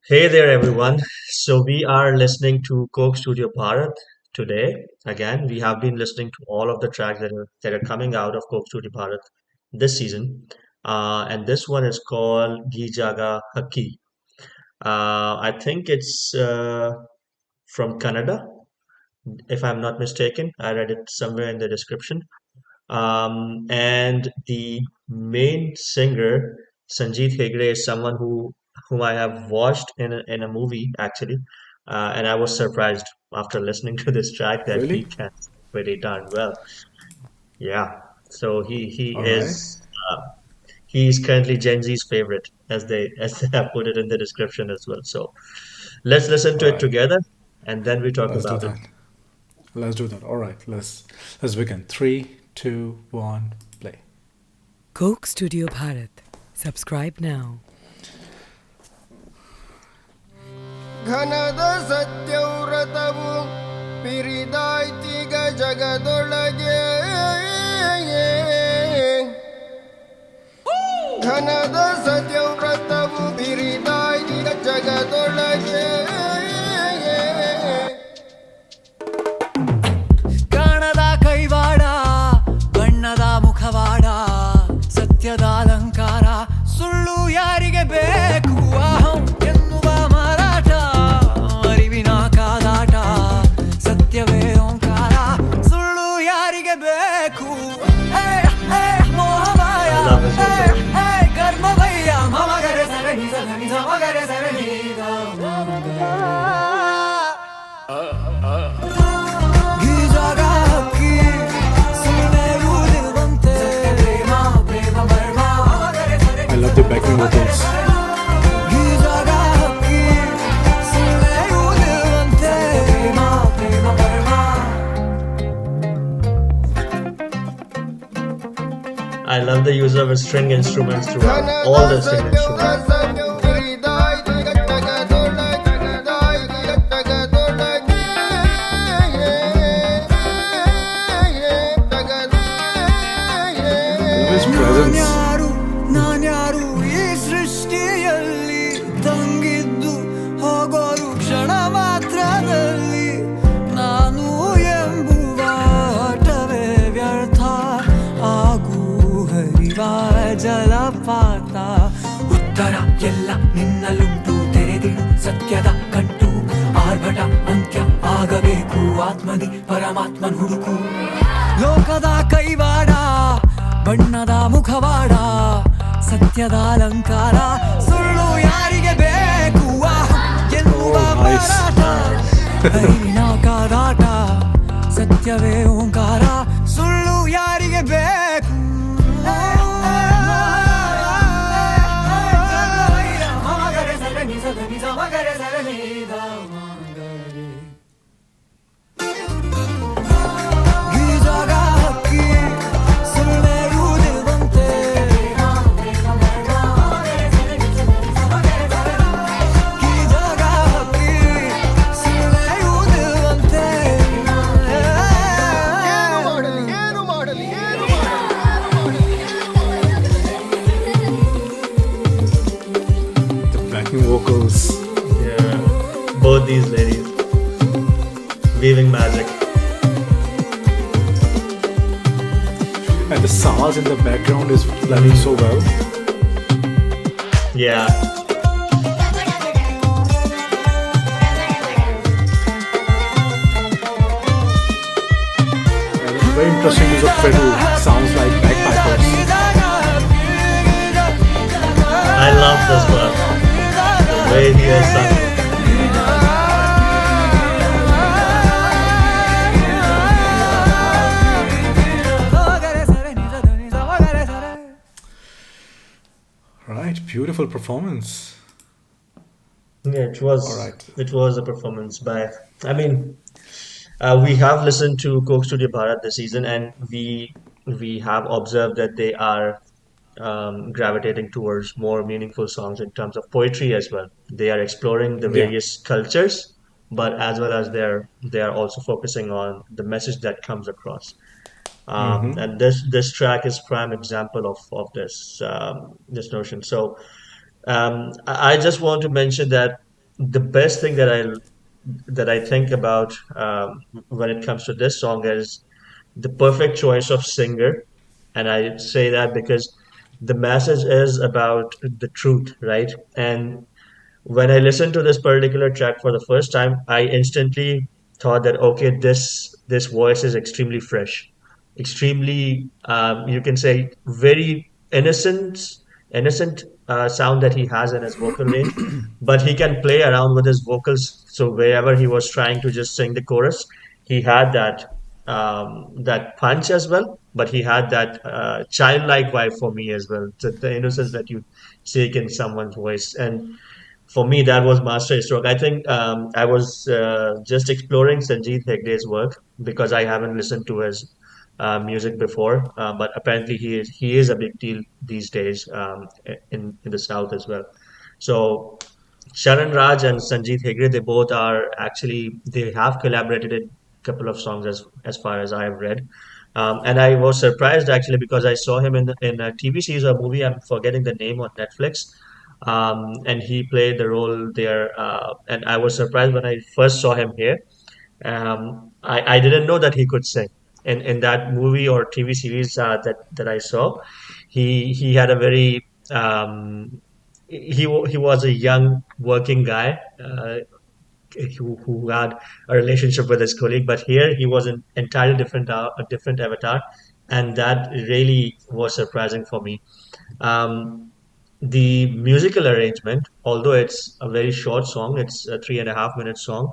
Hey there, everyone. So we are listening to Coke Studio Bharat today. Again, we have been listening to all of the tracks that are coming out of Coke Studio Bharat this season, and this one is called Geejaga Hakki. I think it's from Canada, if I'm not mistaken. I read it somewhere in the description. And the main singer, Sanjith Hegde, is someone whom I have watched in a movie actually, and I was surprised after listening to this track that he Really? can sing pretty darn well. Yeah, so he All right. is he's currently Gen Z's favorite, as they have put it in the description as well. So let's listen All to it right. together, and then we talk Let's do about it. that. Let's do that. All right. Let's begin. Three, two, one, play. Coke Studio Bharat. Subscribe now. ಘನದ ಸತ್ಯವ್ರತವು ಪಿರಿದಾಯ್ತಿಗ ಜಗದೊಳಗೆ ಘನದ ಸತ್ಯವ್ರತವು ಪಿರಿದಾಯ್ತಿಗ ಜಗದೊಳಗೆ ಕಾಣದ ಕೈವಾಡ ಬಣ್ಣದ ಮುಖವಾಡ ಸತ್ಯದ ಅಲಂಕಾರ ಸುಳ್ಳು ಯಾರಿಗೆ ಬೇಕು ಅಹಂ ಎನ್ನುವ ಮಾರಾಟ ಅರಿವಿನ ಕಾದಾಟ ಸತ್ಯವೇ ಓಂಕಾರ ಸುಳ್ಳು ಯಾರಿಗೆ ಬೇಕು ಹೇ, ಹೇ, ಮೋಹಮಾಯ I love his hey, music. ಹೇ, ಕರ್ಮವಯ್ಯ ಮಮಗರೆ ಸರಣಿ ಸರಣಿ ಸಮಗರೆ ಸರಣಿ ಗೀಜಾಗ ಹಕ್ಕಿ ಸುಮ್ಮನೆ ಉಳಿಯುವಂತೆ ಪ್ರೇಮ ಪ್ರೇಮ ಮರ್ಮ I love the backing vocals. ಗೀಜಾಗ ಹಕ್ಕಿ ಸುಮ್ಮನೆ ಉಳಿಯುವಂತೆ ಪ್ರೇಮ ಪ್ರೇಮ ಮರ್ಮ I love the use of string instruments throughout, ಘನದ all the string instruments. ಸತ್ಯವ್ರತವು ಪಿರಿದಾಯ್ತಿಗ ಜಗದೊಳಗೆ ಜಗದೊಳಗೆ Love his presence. ನಾನ್ಯಾರು ನಾನ್ಯಾರು ಈ ಸೃಷ್ಟಿಯಲ್ಲಿ ತಂಗಿದ್ದು ಹೋಗೋರು ಕ್ಷಣ ಮಾತ್ರದಲ್ಲಿ ನಾನು ಎಂಬುವ ಆಟವೇ ವ್ಯರ್ಥ ಆಗು ಹರಿವ ಜಲಪಾತ ಉತ್ತರ ಎಲ್ಲ ನಿನ್ನಲ್ಲುಂಟು ತೆರೆದಿಡು ಸತ್ಯದ ಕಂಟು ಆರ್ಭಟ ಅಂತ್ಯ ಆಗಬೇಕು ಆತ್ಮದಿ ಪರಮಾತ್ಮನ್ ಹುಡುಕು ಲೋಕದ ಕೈವಾಡ ಬಣ್ಣದ ಮುಖವಾಡ ಸತ್ಯದ ಅಲಂಕಾರ ಸುಳ್ಳು ಯಾರಿಗೆ ಬೇಕು ಎನ್ನುವ Oh, nice. ಮಾರಾಟ ಅರಿವಿನ ಕಾದಾಟ ಸತ್ಯವೇ ಓಂಕಾರ ಸುಳ್ಳು ಯಾರಿಗೆ ಬೇಕು ಮಗರೆ ಸರಣಿ ಸದನಿ ಸಮಗರೆ ಸರಣಿ ಮಗರೆ ಗೀಜಾಗ ಹಕ್ಕಿ ಸುಳ್ಳೆ ಉಳಿಯುವಂತೆ ಗೀಜಾಗ ಹಕ್ಕಿ ಸುಳ್ಳೆ ಉಳಿಯುವಂತೆ ಏನು ಮಾಡಲಿ ಏನು ಮಾಡಲಿ ಏನು The backing vocals. Yeah, both these ladies weaving magic. And the sounds in the background is blending so well. Yeah, And it's very interesting use of fiddle. Sounds like bagpipers. I love this one. The way he has sung it. Right. Beautiful performance. Yeah, All right. it was a performance by. I mean, we have listened to Coke Studio Bharat this season, and we have observed that they are gravitating towards more meaningful songs in terms of poetry as well. They are exploring the Yeah. various cultures, but as well as they are also focusing on the message that comes across. And this track is prime example of this notion. So I just want to mention that the best thing that I think about when it comes to this song is the perfect choice of singer. And I say that because the message is about the truth, right? And when I listened to this particular track for the first time, I instantly thought that okay, this voice is extremely fresh, extremely you can say very innocent sound that he has in his vocal range, but he can play around with his vocals. So wherever he was trying to just sing the chorus, he had that punch as well, but he had that childlike vibe for me as well, the innocence that you take in someone's voice. And for me, that was masterstroke. I think I was just exploring Sanjith Hegde's work because I haven't listened to his music before, but apparently he is a big deal these days in the South as well. So Charan Raj and Sanjith Hegde, they both are actually they have collaborated in a couple of songs as far as I have read. And I was surprised actually because I saw him in a TV series or movie. I'm forgetting the name on Netflix, and he played the role there. And I was surprised when I first saw him here. I didn't know that he could sing. In that movie or TV series that I saw, he had a very he was a young working guy who had a relationship with his colleague, but here he was an entirely different a different avatar, and that really was surprising for me. Um, the musical arrangement, although it's a very short song, it's a 3.5 minute song,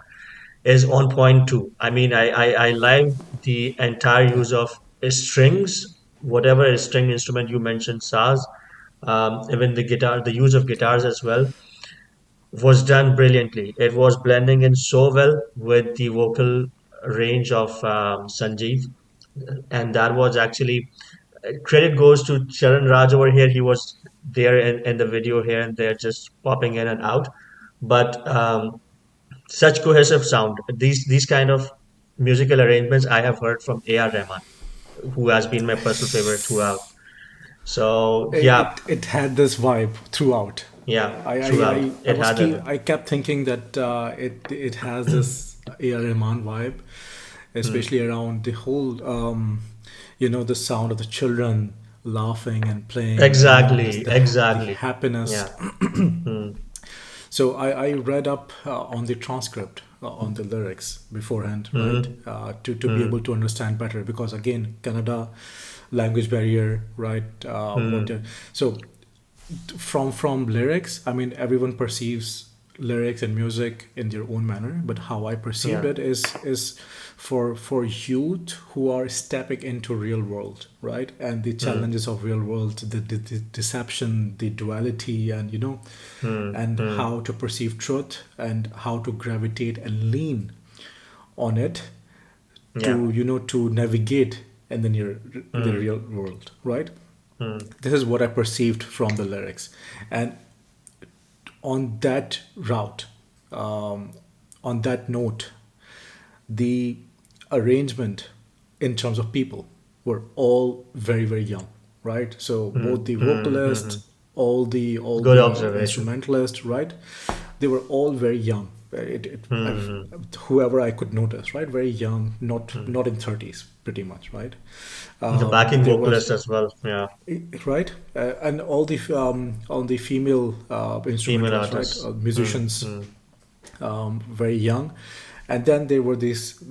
is on point too. I mean, I like the entire use of strings, whatever string instrument you mentioned, saz, even the guitar, the use of guitars as well was done brilliantly. It was blending in so well with the vocal range of Sanjeev, and that was actually credit goes to Charan Raj over here. He was there in the video here and there, just popping in and out. But such cohesive sound, these kind of musical arrangements, I have heard from A.R. Rahman, who has been my personal favorite throughout. So yeah, It had this vibe throughout. yeah, I I, throughout I it was had key, a I kept thinking that it has this A.R. Rahman vibe, hmm, especially around the whole the sound of the children laughing and playing, and exactly, the exactly, happiness. yeah, hmm, So I read up on the transcript, on the lyrics beforehand, right? hmm, To be hmm, able to understand better, because again, Canada, language barrier, right? hmm, So from lyrics, I mean, everyone perceives lyrics and music in their own manner, but how I perceived yeah, it is for youth who are stepping into real world, right? And the hmm, challenges of real world, the deception, the duality, and hmm, and hmm, how to perceive truth and how to gravitate and lean on it yeah, to to navigate in the hmm, real world, right? hmm, This is what I perceived from the lyrics. And on that route, um, on that note, the arrangement in terms of people were all very very young, right? So hmm, both the hmm, hmm, hmm. vocalist, all Good the observation. instrumentalist, right? They were all very young. Hmm, Whoever I could notice, right? Very young, hmm. not in 30s, pretty much, right? The backing There was vocalist as well, yeah, right, and all the female female instrumentalists, right, artists. Hmm, musicians, hmm, very young. And then there were these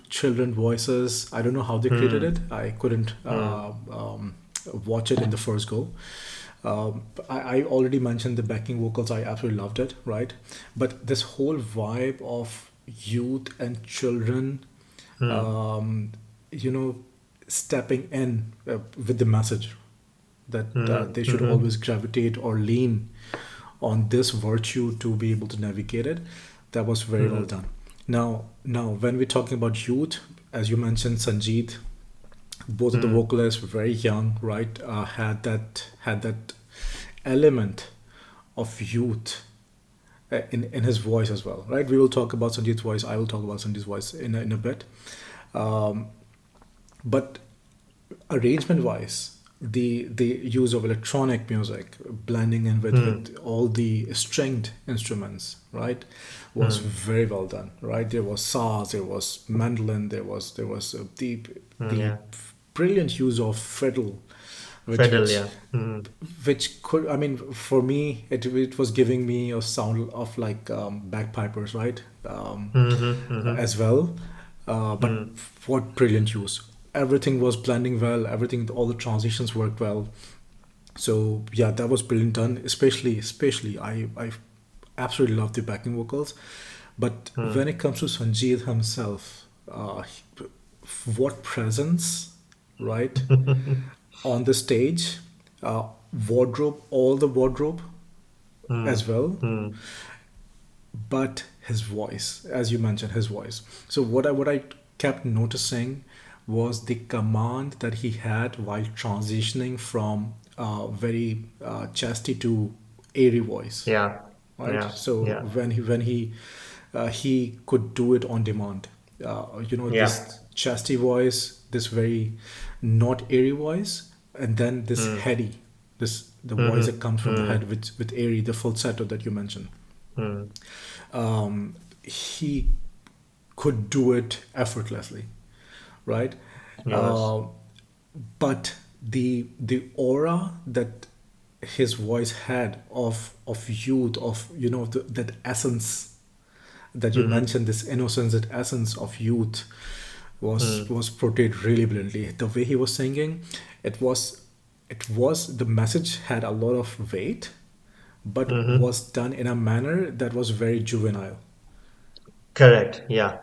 children voices. I don't know how they created hmm, it. I couldn't hmm, watch it in the first go. I already mentioned the backing vocals. I absolutely loved it, right? But this whole vibe of youth and children, hmm, um, you know, stepping in with the message that hmm, they should hmm, always gravitate or lean on this virtue to be able to navigate it. That was very well hmm, done. Now, when we're talking about youth, as you mentioned, Sanjeet, both of the hmm, vocalists were very young, right? Had that element of youth in his voice as well, right? We will talk about Sanjeet's voice. I will talk about Sanjeet's voice in a bit. Um, but arrangement wise, the use of electronic music blending in with all the stringed instruments, right, was very well done, right? There was saws, there was mandolin, there was the Yeah. brilliant use of fiddle, which Fiddle, which yeah. Mm. which could, I mean, for me it was giving me a sound of like bagpipers, right, Mm-hmm, mm-hmm, as well. But what brilliant use! Everything was blending well. Everything, all the transitions worked well. So yeah, that was brilliant done. Especially, I absolutely love the backing vocals. But when it comes to Sanjeev himself, what presence, right, on the stage, wardrobe, all the wardrobe as well, mm. but his voice, as you mentioned, his voice. So what I kept noticing was the command that he had while transitioning from very chesty to airy voice, Yeah, right? yeah, So yeah, he could do it on demand. yeah. This chesty voice, this very not airy voice, and then this heady, this the voice that comes from the head with airy, the falsetto that you mentioned. Mm. He could do it effortlessly, right? Yes. Uh, but the aura that his voice had of youth, of that essence that you Mm-hmm. mentioned, this innocence, that essence of youth, was Mm. was portrayed really brilliantly. The way he was singing, it was the message had a lot of weight, but Mm-hmm. was done in a manner that was very juvenile, Correct. Yeah.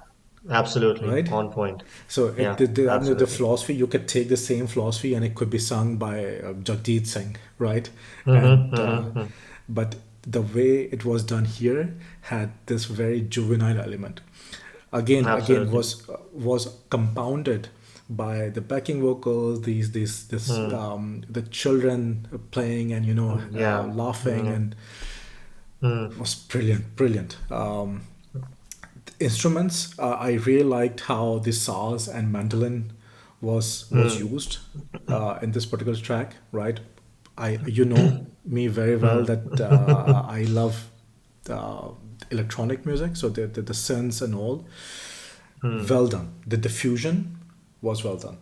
Absolutely. right? On point. So Yeah. I mean, the Absolutely. philosophy, you could take the same philosophy and it could be sung by Jagdeep Singh, right? Mm-hmm. And Mm-hmm. but the way it was done here had this very juvenile element. Again, Absolutely. was compounded by the backing vocals, these this Mm. the children playing and Yeah. laughing, Mm. and Mm. was brilliant. Instruments, I really liked how the saws and mandolin was Mm. used in this particular track, right? I You know me very well Mm. that I love uh, electronic music, so the synths and all, Mm. well done. The diffusion was well done.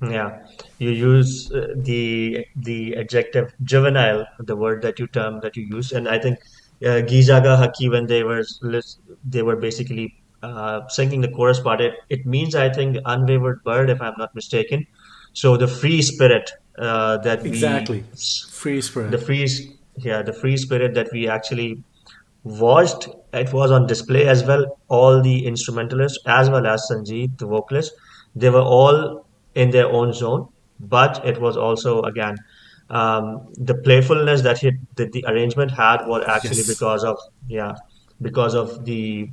Yeah, you use the adjective juvenile, the word that you use, and I think Geejaga Hakki when they were basically singing the chorus part. It means, I think, unwavered bird, if I'm not mistaken. So the free spirit that we Exactly, free the spirit. free spirit that we actually watched. It was on display as well. All the instrumentalists as well as Sanjeev, the vocalist, they were all in their own zone. But it was also again the playfulness that the arrangement had was actually Yes. because of, yeah, because of the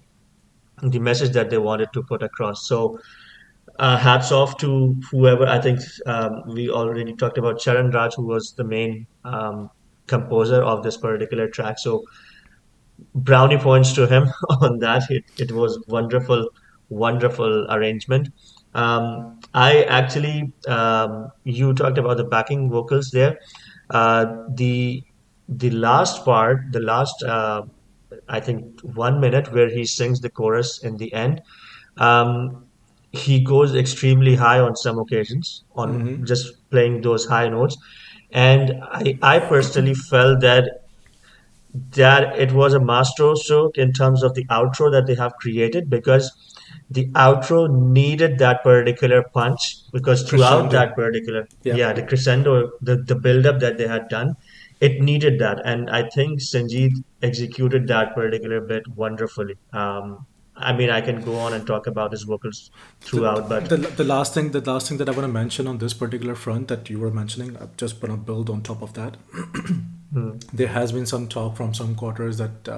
message that they wanted to put across. So hats off to whoever. I think we already talked about Charan Raj, who was the main composer of this particular track. So brownie points to him on that. It was wonderful, wonderful arrangement. I actually, you talked about the backing vocals there. Uh, the the last part, the last, I think 1 minute where he sings the chorus in the end. Um, he goes extremely high on some occasions on just playing those high notes, and I personally felt that it was a masterstroke in terms of the outro that they have created, because the outro needed that particular punch, because throughout Crescendo. that particular, Yeah. yeah, the crescendo, the build up that they had done, it needed that, and I think Sanjeev executed that particular bit wonderfully. I mean, I can go on and talk about his vocals The, throughout, but the last thing that I want to mention on this particular front that you were mentioning, I'm just going to build on top of that. mm, There has been some talk from some quarters that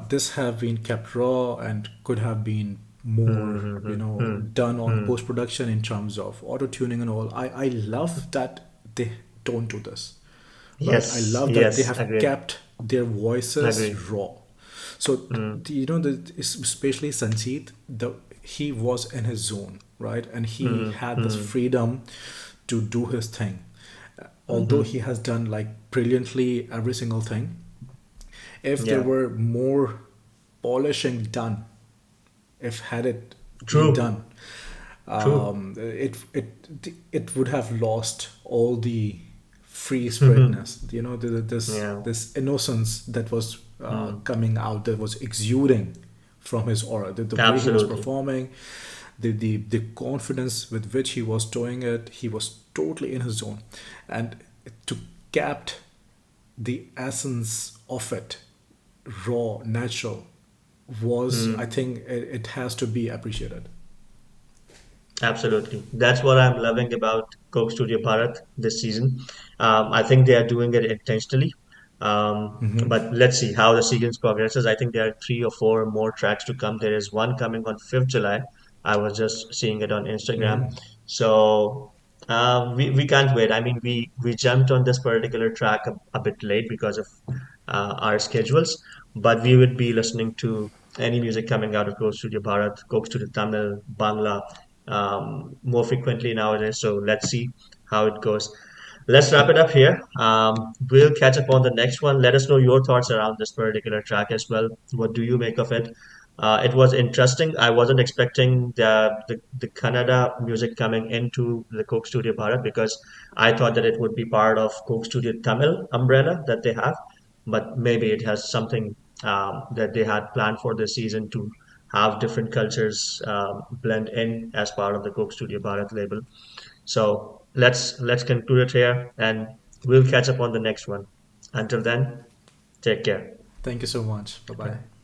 this have been kept raw and could have been more, mm, mm, mm, done on mm, post production in terms of auto tuning and all. I love that they don't do this, right? I yes, love that they yes, have agreed, kept their voices agreed, raw. So mm, especially Sanjeev, he was in his zone, right? And he mm, had this mm, freedom to do his thing. Although Hmm. he has done like brilliantly every single thing, if there Yeah, were more polishing done, if had it been true, done, true. it would have lost all the free Hmm. spiritness, Yeah, this innocence that was mm, coming out, that was exuding from his aura, the way he was absolutely. performing, the confidence with which he was doing it. He was totally in his zone, and to capt the essence of it, raw, natural, was, I Mm. think it has to be appreciated. Absolutely. That's what I'm loving about Coke Studio Bharat this season. I think they are doing it intentionally. But let's see how the season progresses. I think there are three or four more tracks to come. There is one coming on 5th July. I was just seeing it on Instagram. So we can't wait. I mean, we jumped on this particular track a bit late because of our schedules, but we would be listening to any music coming out of Coke Studio Bharat, Coke Studio Tamil, Bangla, more frequently nowadays. So let's see how it goes. Let's wrap it up here. We'll catch up on the next one. Let us know your thoughts around this particular track as well. What do you make of it? It was interesting. I wasn't expecting the Kannada music coming into the Coke Studio Bharat because I thought that it would be part of Coke Studio Tamil umbrella that they have, but maybe it has something that they had planned for this season to have different cultures blend in as part of the Coke Studio Bharat label. So let's conclude it here, and we'll catch up on the next one. Until then, take care. Thank you so much. Bye bye.